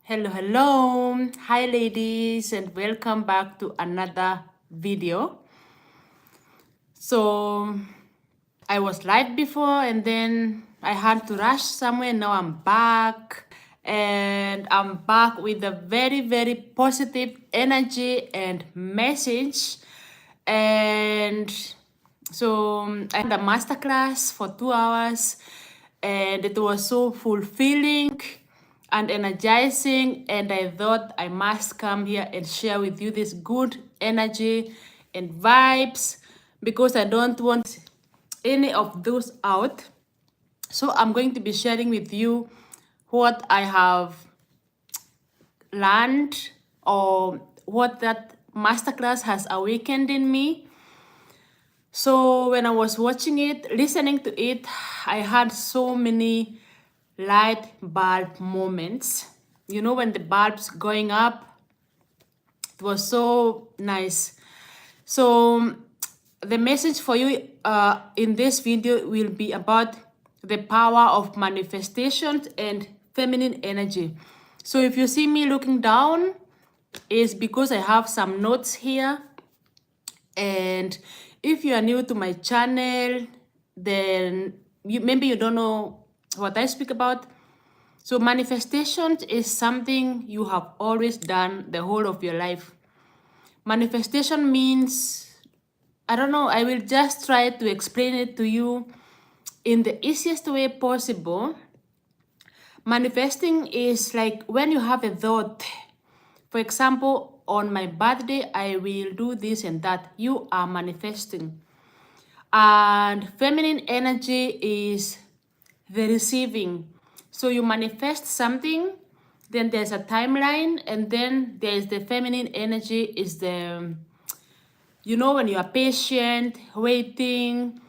Hello. Hi, ladies, and welcome back to another video. So, I was live before and then I had to rush somewhere. Now I'm back, and I'm back with a very, very positive energy and message. And so, I had a masterclass for 2 hours, and it was so fulfilling and energizing, and I thought I must come here and share with you this good energy and vibes because I don't want any of those out. So I'm going to be sharing with you what I have learned or what that masterclass has awakened in me. So when I was watching it, listening to it, I had so many light bulb moments. You know, when the bulbs going up, it was so nice. So the message for you in this video will be about the power of manifestations and feminine energy. So if you see me looking down, is because I have some notes here. And if you are new to my channel, then maybe you don't know what I speak about. So manifestation is something you have always done the whole of your life. Manifestation means, I don't know, I will just try to explain it to you in the easiest way possible. Manifesting is like when you have a thought. For example, on my birthday, I will do this and that. You are manifesting. And feminine energy is the receiving. So you manifest something, then there's a timeline, and then there's the feminine energy is the, you know, when you are patient, waiting.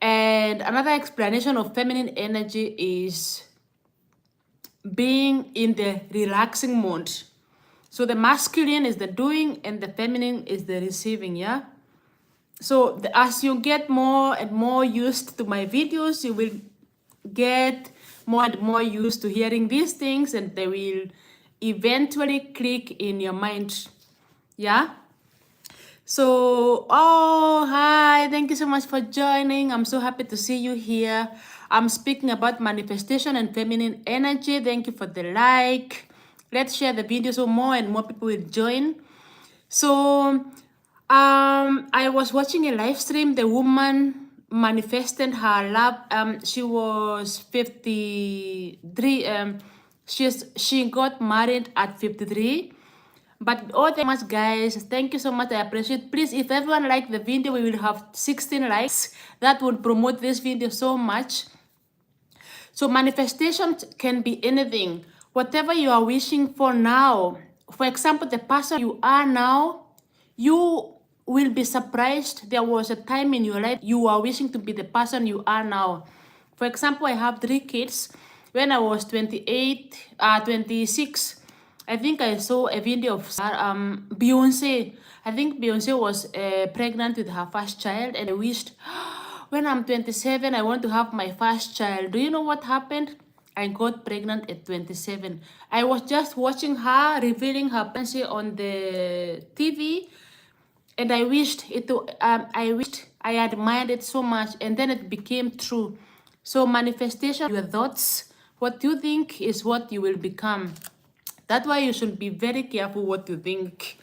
And another explanation of feminine energy is being in the relaxing mode. So the masculine is the doing and the feminine is the receiving, yeah? So as you get more and more used to my videos, you will get more and more used to hearing these things, and they will eventually click in your mind. Yeah. So, oh, hi, thank you so much for joining. I'm so happy to see you here. I'm speaking about manifestation and feminine energy. Thank you for the like. Let's share the video so more and more people will join. So, I was watching a live stream. The woman manifested her love. She was 53. She got married at 53. But oh, thank you so much, guys. Thank you so much. I appreciate. Please, if everyone liked the video, we will have 16 likes. That would promote this video so much. So manifestation can be anything. Whatever you are wishing for now. For example, the person you are now, you will be surprised. There was a time in your life you are wishing to be the person you are now. For example, I have 3 kids. When I was 26, I think I saw a video of Beyonce. I think Beyonce was pregnant with her first child, and I wished, when I'm 27, I want to have my first child. Do you know what happened? I got pregnant at 27. I was just watching her revealing her pregnancy on the TV, and I wished I admired it so much, and then it became true. So manifestation, your thoughts, what you think is what you will become. That's why you should be very careful what you think.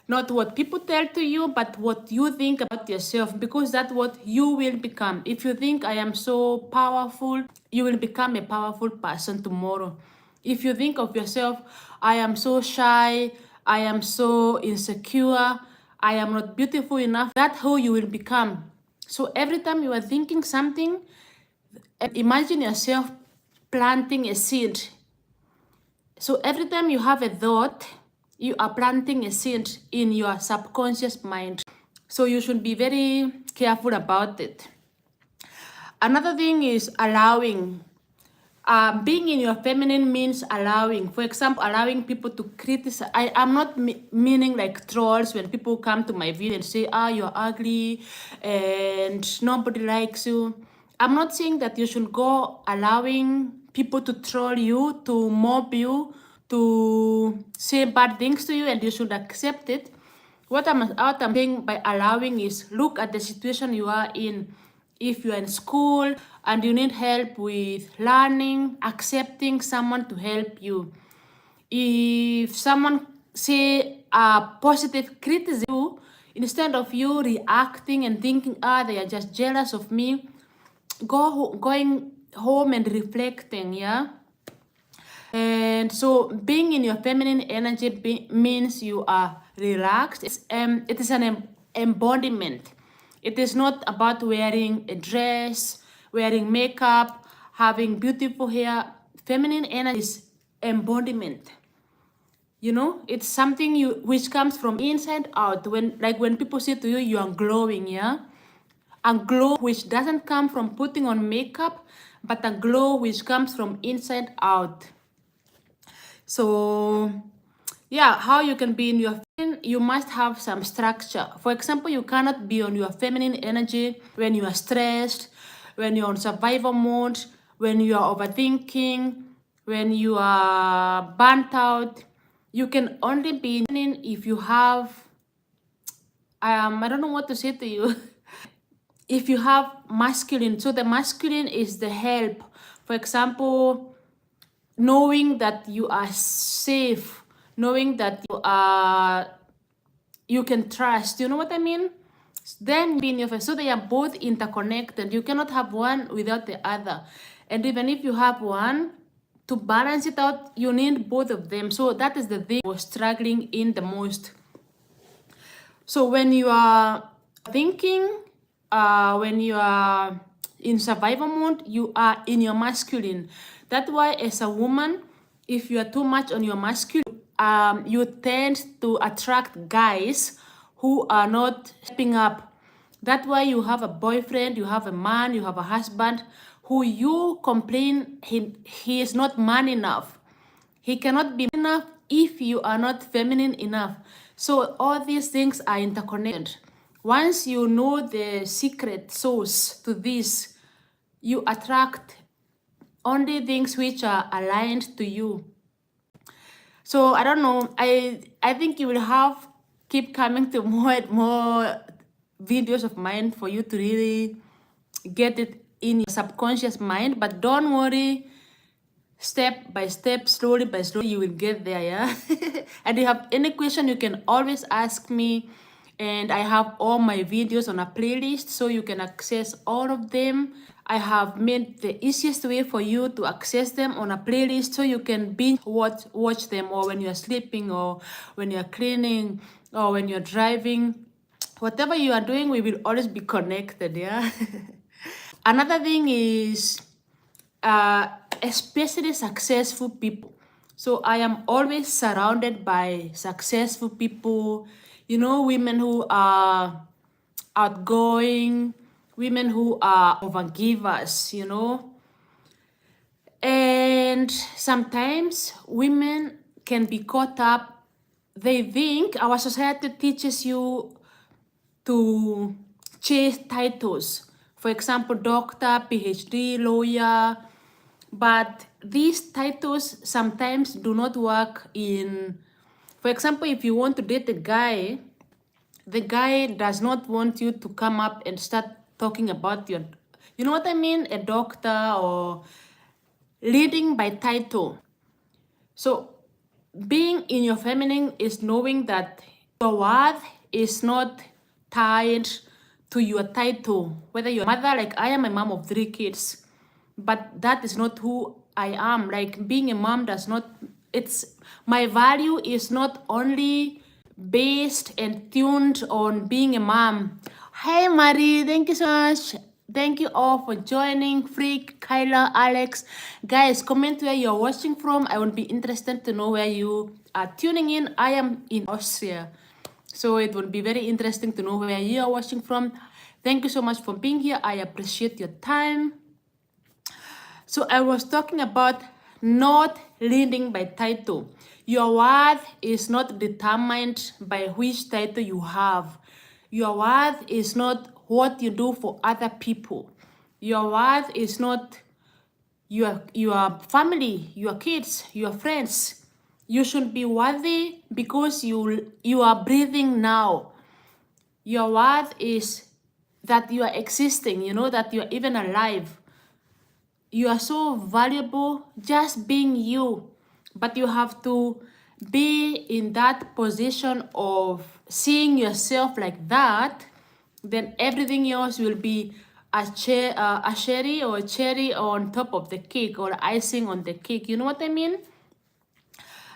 Not what people tell to you, but what you think about yourself, because that's what you will become. If you think I am so powerful, you will become a powerful person tomorrow. If you think of yourself, I am so shy, I am so insecure, I am not beautiful enough, that's who you will become. So every time you are thinking something, imagine yourself planting a seed. So every time you have a thought, you are planting a seed in your subconscious mind. So you should be very careful about it. Another thing is allowing. Being in your feminine means allowing. For example, allowing people to criticize. I'm not meaning like trolls when people come to my video and say, you're ugly and nobody likes you. I'm not saying that you should go allowing people to troll you, to mob you, to say bad things to you and you should accept it. What I'm saying by allowing is look at the situation you are in. If you are in school and you need help with learning, accepting someone to help you. If someone say a positive criticism, instead of you reacting and thinking, they are just jealous of me, going home and reflecting, yeah. And so being in your feminine energy means you are relaxed. It is an embodiment. It is not about wearing a dress, wearing makeup, having beautiful hair. Feminine energy is embodiment. You know, it's something which comes from inside out. When people say to you, you are glowing, yeah. A glow which doesn't come from putting on makeup, but a glow which comes from inside out. So yeah, how you can be in your feminine, you must have some structure. For example, you cannot be on your feminine energy when you are stressed, when you're on survival mode, when you are overthinking, when you are burnt out. You can only be feminine if you have I don't know what to say to you. If you have masculine, so the masculine is the help. For example, knowing that you are safe, knowing that you can trust. You know what I mean? Then being your face. So they are both interconnected. You cannot have one without the other. And even if you have one, to balance it out, you need both of them. So that is the thing I was struggling in the most. So when you are thinking, when you are in survival mode, you are in your masculine. That's why as a woman, if you are too much on your masculine, you tend to attract guys who are not stepping up. That's why you have a boyfriend, you have a man, you have a husband who you complain he is not man enough. He cannot be enough if you are not feminine enough. So all these things are interconnected. Once you know the secret source to this, you attract only things which are aligned to you. So I don't know. I think you will have keep coming to more and more videos of mine for you to really get it in your subconscious mind. But don't worry, step by step, slowly by slowly, you will get there, yeah. And if you have any question, you can always ask me. And I have all my videos on a playlist, so you can access all of them. I have made the easiest way for you to access them on a playlist, so you can binge watch them, or when you're sleeping, or when you're cleaning, or when you're driving. Whatever you are doing, we will always be connected, yeah. Another thing is especially successful people. So I am always surrounded by successful people, you know, women who are outgoing, women who are overgivers, you know. And sometimes women can be caught up. They think our society teaches you to chase titles. For example, doctor, PhD, lawyer. But these titles sometimes do not work in, for example, if you want to date a guy, the guy does not want you to come up and start talking about your, you know what I mean, a doctor or leading by title. So being in your feminine is knowing that your worth is not tied to your title. Whether you're a mother, like I am a mom of 3 kids, but that is not who I am. Like being a mom does not, it's, my value is not only based and tuned on being a mom. Hey Marie, thank you so much. Thank you all for joining. Freak, Kyla, Alex. Guys, comment where you're watching from. I would be interested to know where you are tuning in. I am in Austria, so it would be very interesting to know where you are watching from. Thank you so much for being here. I appreciate your time. So I was talking about not leading by title. Your worth is not determined by which title you have. Your worth is not what you do for other people. Your worth is not your family, your kids, your friends. You should be worthy because you are breathing now. Your worth is that you are existing, you know, that you are even alive. You are so valuable just being you. But you have to be in that position of seeing yourself like that, then everything else will be a cherry or a cherry on top of the cake or icing on the cake. You know what I mean?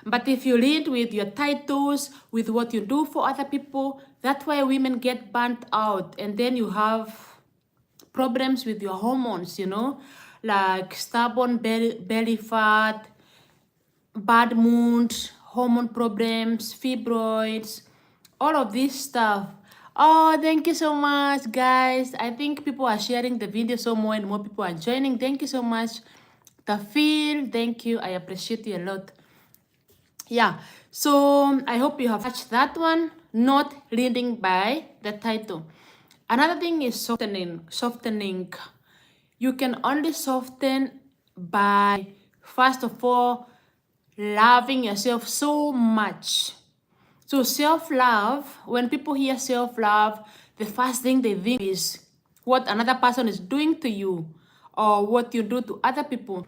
But if you lead with your titles, with what you do for other people, that's why women get burnt out. And then you have problems with your hormones, you know, like stubborn belly fat, bad mood, hormone problems, fibroids, all of this stuff. Oh, thank you so much, guys. I think people are sharing the video so more and more people are joining. Thank you so much. Tafil, thank you. I appreciate you a lot. Yeah, so I hope you have watched that one, not leading by the title. Another thing is softening. You can only soften by, first of all, loving yourself so much. So self-love, when people hear self-love, the first thing they think is what another person is doing to you or what you do to other people.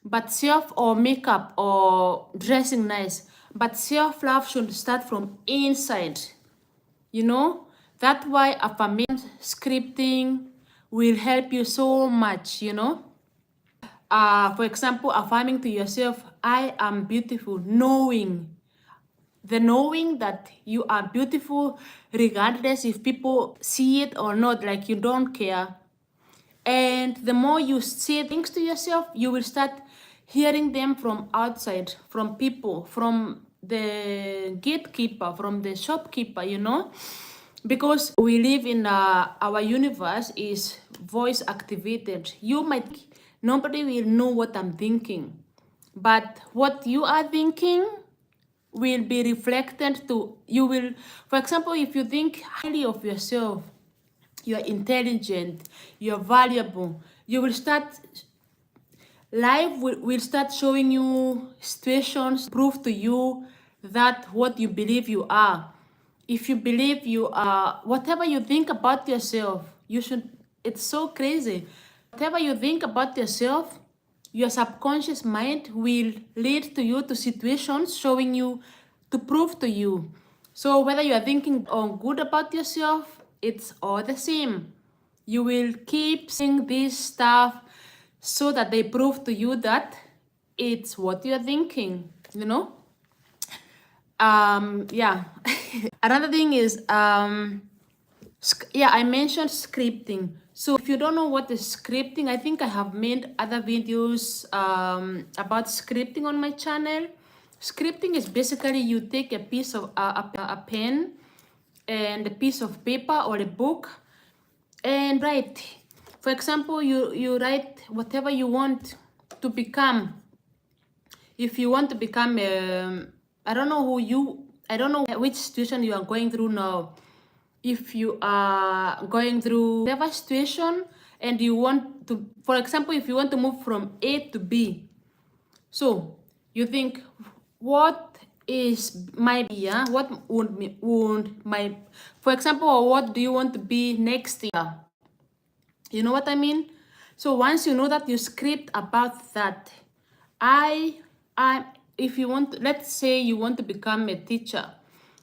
But or makeup or dressing nice. But self-love should start from inside. You know? That's why affirmation scripting will help you so much, you know? For example, affirming to yourself, I am beautiful, knowing that you are beautiful regardless if people see it or not, like you don't care. And the more you say things to yourself, you will start hearing them from outside, from people, from the gatekeeper, from the shopkeeper, you know, because we live in our universe is voice activated. You might, nobody will know what I'm thinking, but what you are thinking will be reflected to you. Will, for example, if you think highly of yourself, you're intelligent, you're valuable, you will start, life will start showing you situations prove to you that what you believe you are. If you believe you are, whatever you think about yourself, you should, it's so crazy, whatever you think about yourself, your subconscious mind will lead to you to situations showing you, to prove to you. So whether you are thinking good about yourself, it's all the same. You will keep saying this stuff so that they prove to you that it's what you're thinking, you know? Yeah. Another thing is, yeah, I mentioned scripting. So if you don't know what is scripting, I think I have made other videos about scripting on my channel. Scripting is basically you take a piece of a pen and a piece of paper or a book and write. For example, you write whatever you want to become. If you want to become I don't know who you, I don't know which situation you are going through now. If you are going through whatever situation and you want to, for example, if you want to move from A to B, so you think, what is my, yeah, what would my, for example, what do you want to be next year? You know what I mean? So once you know that, you script about that. I if you want, let's say you want to become a teacher.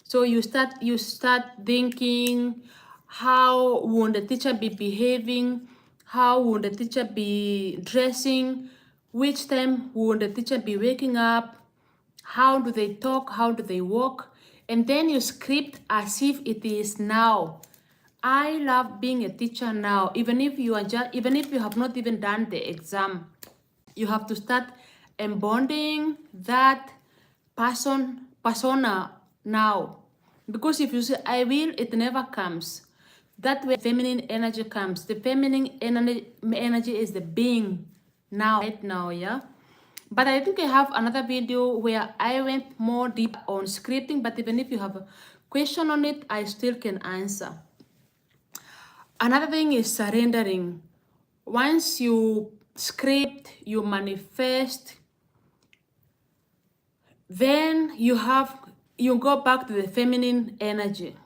So you start thinking, how would the teacher be behaving? How would the teacher be dressing? Which time would the teacher be waking up? How do they talk? How do they walk? And then you script as if it is now. I love being a teacher now, even if you are just, even if you have not even done the exam, you have to start embodying that persona now. Because if you say I will, it never comes. That way feminine energy comes. The feminine energy is the being now, right now, yeah. But I think I have another video where I went more deep on scripting, but even if you have a question on it, I still can answer. Another thing is surrendering. Once you script, you manifest, Then you go back to the feminine energy.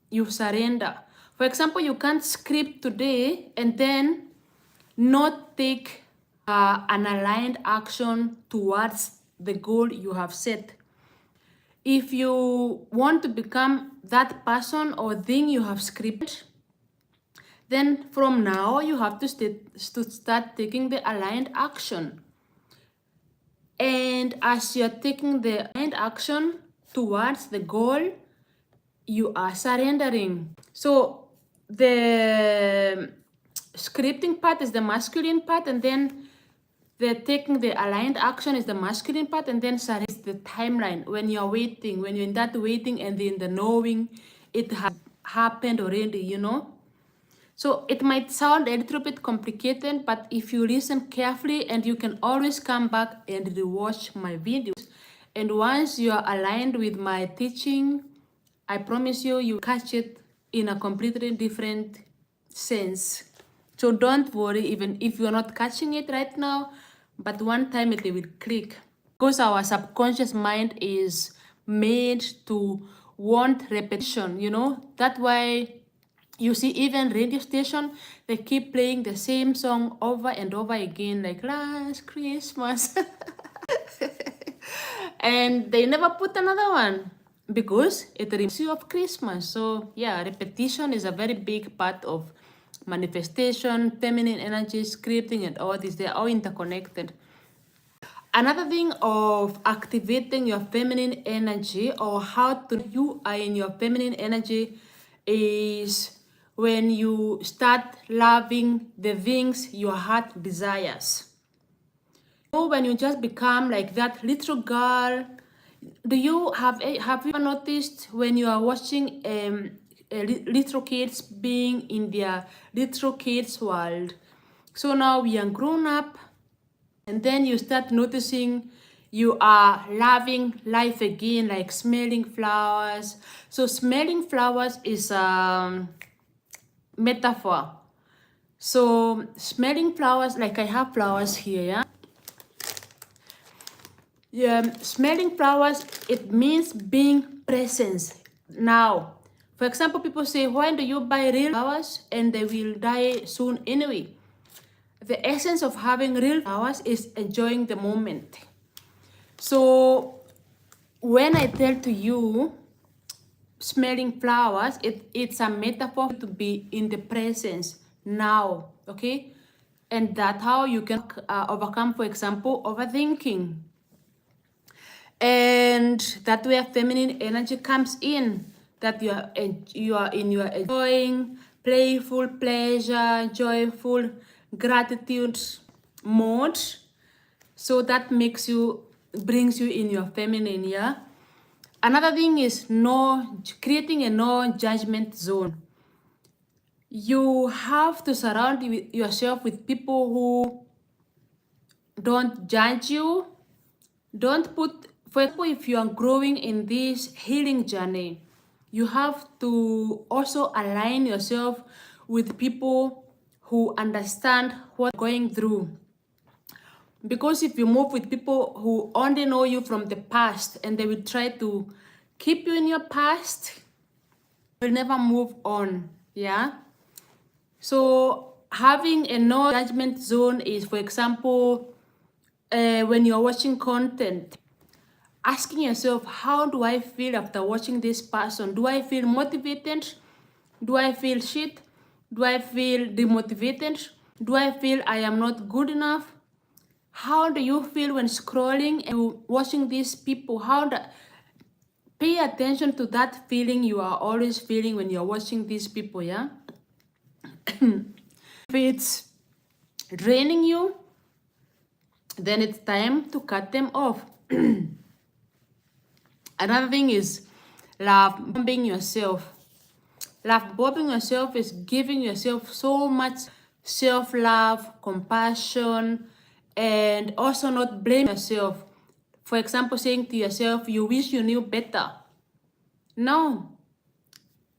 You surrender. For example, you can't script today and then not take an aligned action towards the goal you have set. If you want to become that person or thing you have scripted, then from now you have to start taking the aligned action. And as you're taking the aligned action towards the goal, you are surrendering. So the scripting part is the masculine part, and then the taking the aligned action is the masculine part, and then surrender is the timeline. When you're waiting, when you're in that waiting and in the knowing, it has happened already, you know. So it might sound a little bit complicated, but if you listen carefully, and you can always come back and rewatch my videos. And once you are aligned with my teaching, I promise you, you catch it in a completely different sense. So don't worry, even if you're not catching it right now, but one time it will click. Because our subconscious mind is made to want repetition, you know. That's why you see even radio station, they keep playing the same song over and over again, like last Christmas. And they never put another one because it reminds you of Christmas. So yeah, repetition is a very big part of manifestation, feminine energy, scripting, and all this. They're all interconnected. Another thing of activating your feminine energy, or how to you are in your feminine energy, is when you start loving the things your heart desires. So when you just become like that little girl, do you have you ever noticed when you are watching little kids being in their little kids world? So now we are grown up, and then you start noticing you are loving life again, like smelling flowers. So smelling flowers is a metaphor. So smelling flowers, like I have flowers here, yeah. Yeah, smelling flowers, it means being present now. For example, people say, why do you buy real flowers and they will die soon anyway? The essence of having real flowers is enjoying the moment. So when I tell to you smelling flowers, it's a metaphor to be in the presence now, okay? And that's how you can overcome, for example, overthinking. And that where feminine energy comes in, that you are in your enjoying, playful, pleasure, joyful, gratitude mode. So that brings you in your feminine, yeah. Another thing is creating a no judgment zone. You have to surround yourself with people who don't judge you. Don't put, for example, if you are growing in this healing journey, you have to also align yourself with people who understand what you're going through. Because if you move with people who only know you from the past and they will try to keep you in your past, you'll never move on, yeah? So having a no judgment zone is, for example, when you're watching content, asking yourself, how do I feel after watching this person? Do I feel motivated? Do I feel shit? Do I feel demotivated? Do I feel I am not good enough? How do you feel when scrolling and watching these people? Pay attention to that feeling you are always feeling when you're watching these people, yeah? If it's draining you, then it's time to cut them off. Another thing is love bombing yourself. Love bombing yourself is giving yourself so much self-love, compassion, and also not blaming yourself. For example, saying to yourself, you wish you knew better. No.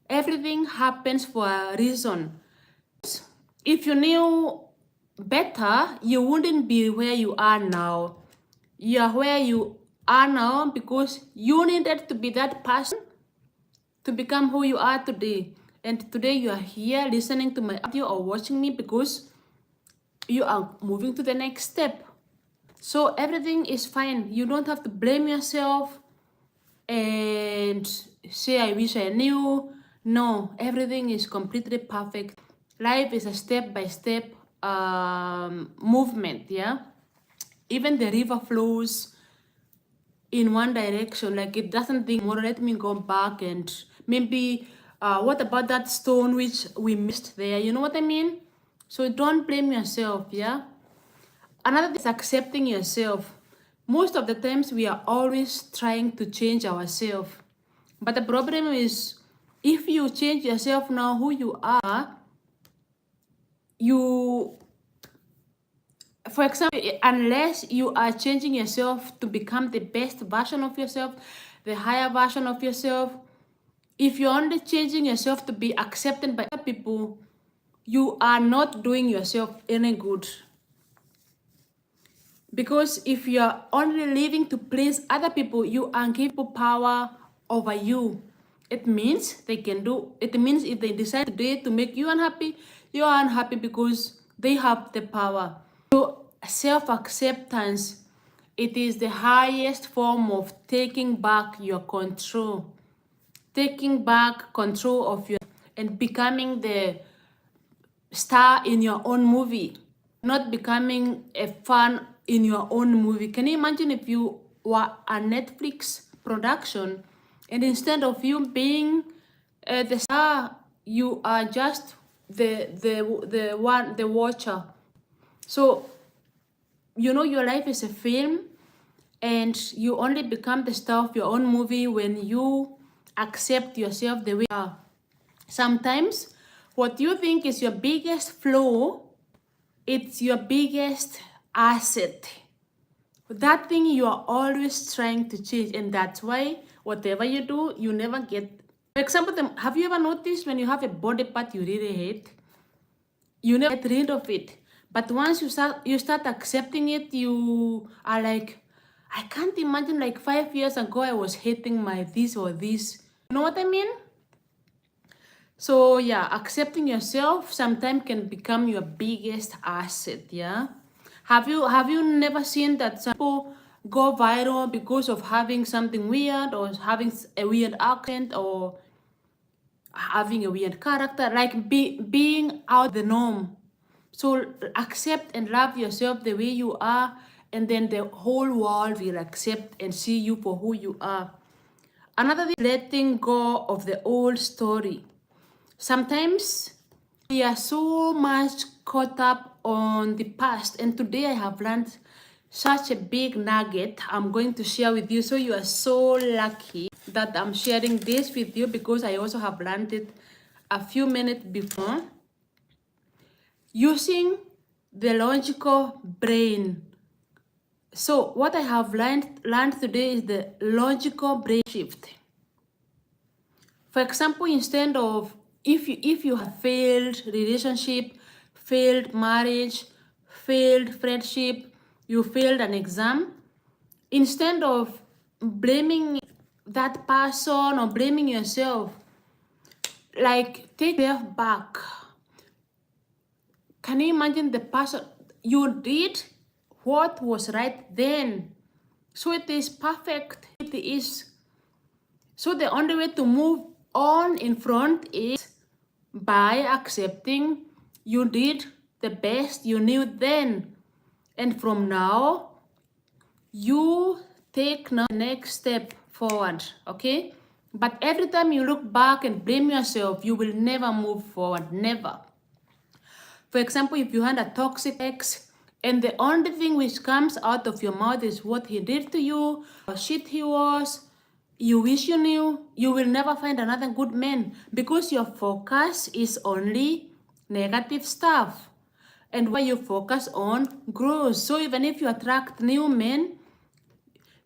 Everything happens for a reason. If you knew better, you wouldn't be where you are now. You are where you are now because you needed to be that person to become who you are today. And today you are here listening to my audio or watching me because you are moving to the next step. So everything is fine. You don't have to blame yourself and say, I wish I knew. No, everything is completely perfect. Life is a step by step movement, yeah? Even the river flows in one direction, like it doesn't think more, let me go back and maybe what about that stone which we missed there? You know what I mean? So don't blame yourself, yeah? Another thing is accepting yourself. Most of the times we are always trying to change ourselves. But the problem is if you change yourself now who you are, you, for example, unless you are changing yourself to become the best version of yourself, the higher version of yourself, if you're only changing yourself to be accepted by other people, you are not doing yourself any good. Because if you're only living to please other people, you are giving people power over you. It means if they decide today to make you unhappy, you are unhappy because they have the power. So self-acceptance, it is the highest form of taking back your control. Taking back control of your and becoming the star in your own movie, not becoming a fan in your own movie. Can you imagine if you were a Netflix production and instead of you being the star, you are just the watcher. So you know your life is a film and you only become the star of your own movie when you accept yourself the way you are. Sometimes what you think is your biggest flaw, it's your biggest asset. That thing you are always trying to change, and that's why whatever you do, you never get. For example, have you ever noticed when you have a body part you really hate, you never get rid of it. But once you start accepting it, you are like, I can't imagine like 5 years ago I was hating my this or this. You know what I mean? So yeah, accepting yourself sometimes can become your biggest asset, yeah? Have you never seen that some people go viral because of having something weird or having a weird accent or having a weird character, like being out the norm? So accept and love yourself the way you are, and then the whole world will accept and see you for who you are. Another thing is letting go of the old story. Sometimes we are so much caught up on the past, and today I have learned such a big nugget I'm going to share with you. So you are so lucky that I'm sharing this with you because I also have learned it a few minutes before. Using the logical brain. So what I have learned today is the logical brain shift. For example, instead of if you have failed relationship, failed marriage, failed friendship, you failed an exam, instead of blaming that person or blaming yourself, like take yourself back. Can you imagine the person you did what was right then? So it is perfect. It is. So the only way to move on in front is by accepting you did the best you knew then. And from now, you take now the next step forward, okay? But every time you look back and blame yourself, you will never move forward, never. For example, if you had a toxic ex and the only thing which comes out of your mouth is what he did to you, how shit he was, you wish you knew, you will never find another good man because your focus is only negative stuff. And where you focus on grows. So even if you attract new men,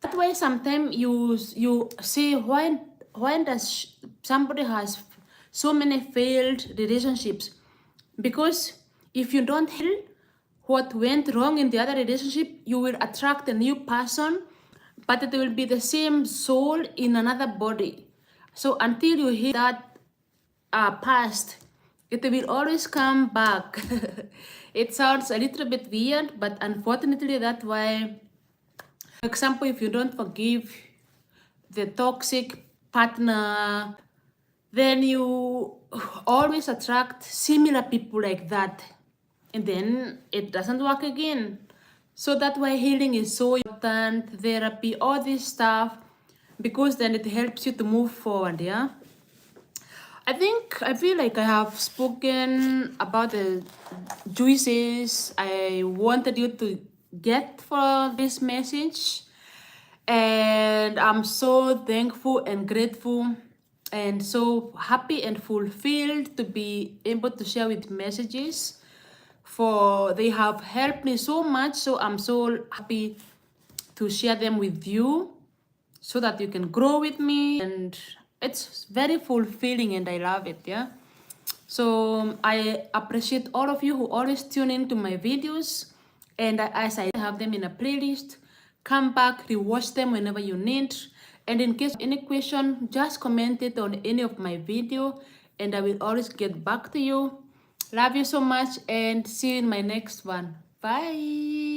that way sometimes you say why does somebody has so many failed relationships? Because if you don't heal what went wrong in the other relationship, you will attract a new person but it will be the same soul in another body. So until you heal that past, it will always come back. It sounds a little bit weird, but unfortunately, that's why, for example, if you don't forgive the toxic partner, then you always attract similar people like that. And then it doesn't work again. So that's why healing is so important, therapy, all this stuff, because then it helps you to move forward, yeah? I feel like I have spoken about the juices I wanted you to get for this message. And I'm so thankful and grateful and so happy and fulfilled to be able to share with messages, for they have helped me so much. So I'm so happy to share them with you so that you can grow with me, and it's very fulfilling and I love it, yeah. So I appreciate all of you who always tune in to my videos, and as I have them in a playlist, come back, rewatch them whenever you need. And in case of any question, just comment it on any of my video and I will always get back to you. Love you so much and see you in my next one. Bye.